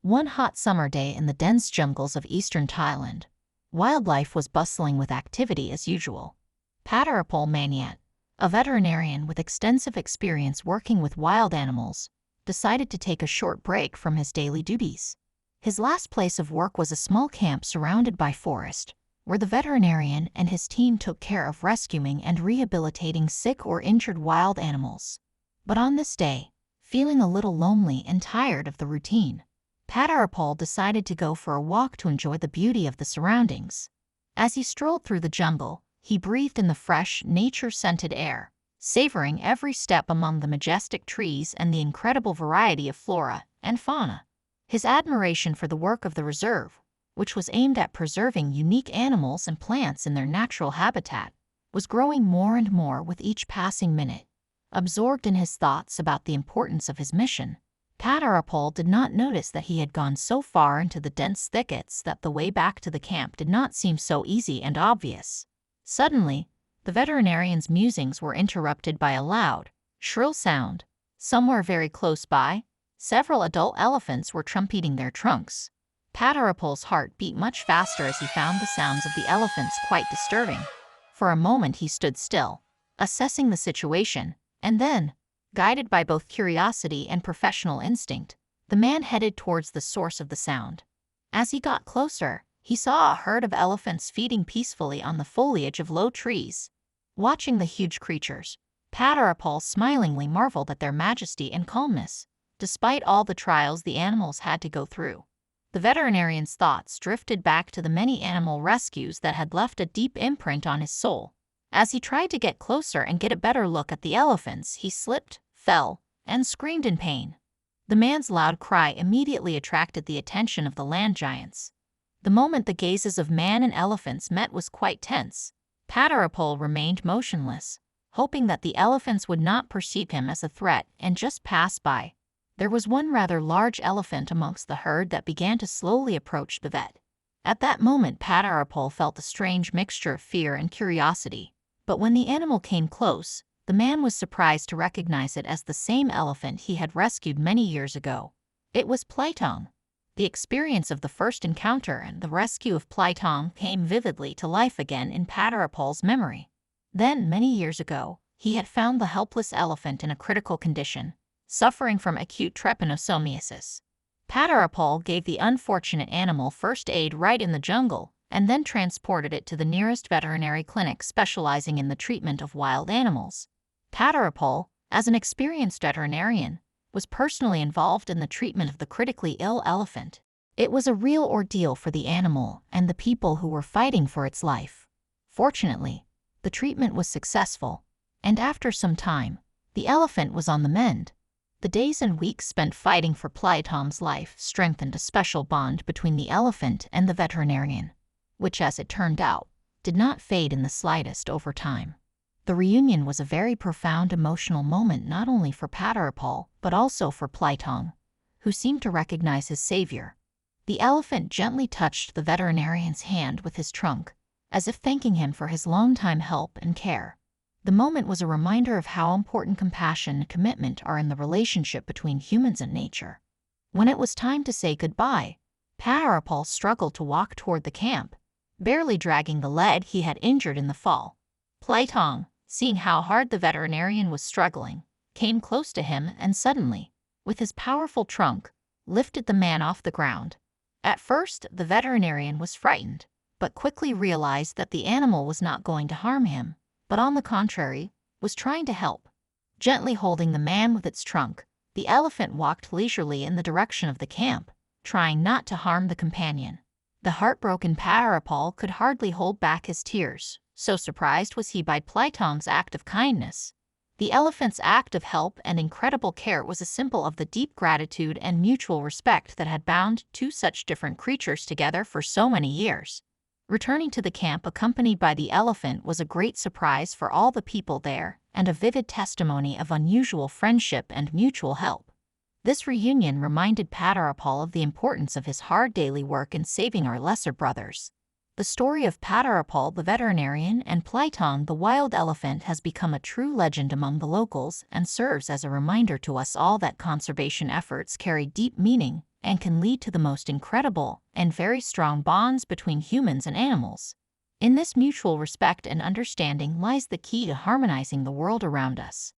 One hot summer day in the dense jungles of eastern Thailand, wildlife was bustling with activity as usual. Padarapol Maniat, a veterinarian with extensive experience working with wild animals, decided to take a short break from his daily duties. His last place of work was a small camp surrounded by forest, where the veterinarian and his team took care of rescuing and rehabilitating sick or injured wild animals. But on this day, feeling a little lonely and tired of the routine, Padarapol decided to go for a walk to enjoy the beauty of the surroundings. As he strolled through the jungle, he breathed in the fresh, nature-scented air, savoring every step among the majestic trees and the incredible variety of flora and fauna. His admiration for the work of the reserve, which was aimed at preserving unique animals and plants in their natural habitat, was growing more and more with each passing minute. Absorbed in his thoughts about the importance of his mission, Padarapol did not notice that he had gone so far into the dense thickets that the way back to the camp did not seem so easy and obvious. Suddenly, the veterinarian's musings were interrupted by a loud, shrill sound. Somewhere very close by, several adult elephants were trumpeting their trunks. Padarapol's heart beat much faster as he found the sounds of the elephants quite disturbing. For a moment he stood still, assessing the situation, and then, guided by both curiosity and professional instinct, the man headed towards the source of the sound. As he got closer, he saw a herd of elephants feeding peacefully on the foliage of low trees. Watching the huge creatures, Padarapol smilingly marveled at their majesty and calmness, despite all the trials the animals had to go through. The veterinarian's thoughts drifted back to the many animal rescues that had left a deep imprint on his soul. As he tried to get closer and get a better look at the elephants, he slipped, fell, and screamed in pain. The man's loud cry immediately attracted the attention of the land giants. The moment the gazes of man and elephants met was quite tense. Padarapol remained motionless, hoping that the elephants would not perceive him as a threat and just pass by. There was one rather large elephant amongst the herd that began to slowly approach the vet. At that moment Padarapol felt a strange mixture of fear and curiosity. But when the animal came close, the man was surprised to recognize it as the same elephant he had rescued many years ago. It was Plaitong. The experience of the first encounter and the rescue of Plaitong came vividly to life again in Padarapol's memory. Then, many years ago, he had found the helpless elephant in a critical condition, suffering from acute trypanosomiasis. Padarapol gave the unfortunate animal first aid right in the jungle, and then transported it to the nearest veterinary clinic specializing in the treatment of wild animals. Padarapol, as an experienced veterinarian, was personally involved in the treatment of the critically ill elephant. It was a real ordeal for the animal and the people who were fighting for its life. Fortunately, the treatment was successful, and after some time, the elephant was on the mend. The days and weeks spent fighting for Plaitong's life strengthened a special bond between the elephant and the veterinarian, which, as it turned out, did not fade in the slightest over time. The reunion was a very profound emotional moment not only for Padarapol but also for Plaitong, who seemed to recognize his savior. The elephant gently touched the veterinarian's hand with his trunk, as if thanking him for his long-time help and care. The moment was a reminder of how important compassion and commitment are in the relationship between humans and nature. When it was time to say goodbye, Padarapol struggled to walk toward the camp, barely dragging the leg he had injured in the fall. Plaitong, seeing how hard the veterinarian was struggling, came close to him and suddenly, with his powerful trunk, lifted the man off the ground. At first, the veterinarian was frightened, but quickly realized that the animal was not going to harm him, but on the contrary, was trying to help. Gently holding the man with its trunk, the elephant walked leisurely in the direction of the camp, trying not to harm the companion. The heartbroken Padarapol could hardly hold back his tears, so surprised was he by Plaitong's act of kindness. The elephant's act of help and incredible care was a symbol of the deep gratitude and mutual respect that had bound two such different creatures together for so many years. Returning to the camp accompanied by the elephant was a great surprise for all the people there and a vivid testimony of unusual friendship and mutual help. This reunion reminded Padarapol of the importance of his hard daily work in saving our lesser brothers. The story of Padarapol the veterinarian and Plaitong the wild elephant has become a true legend among the locals and serves as a reminder to us all that conservation efforts carry deep meaning and can lead to the most incredible and very strong bonds between humans and animals. In this mutual respect and understanding lies the key to harmonizing the world around us.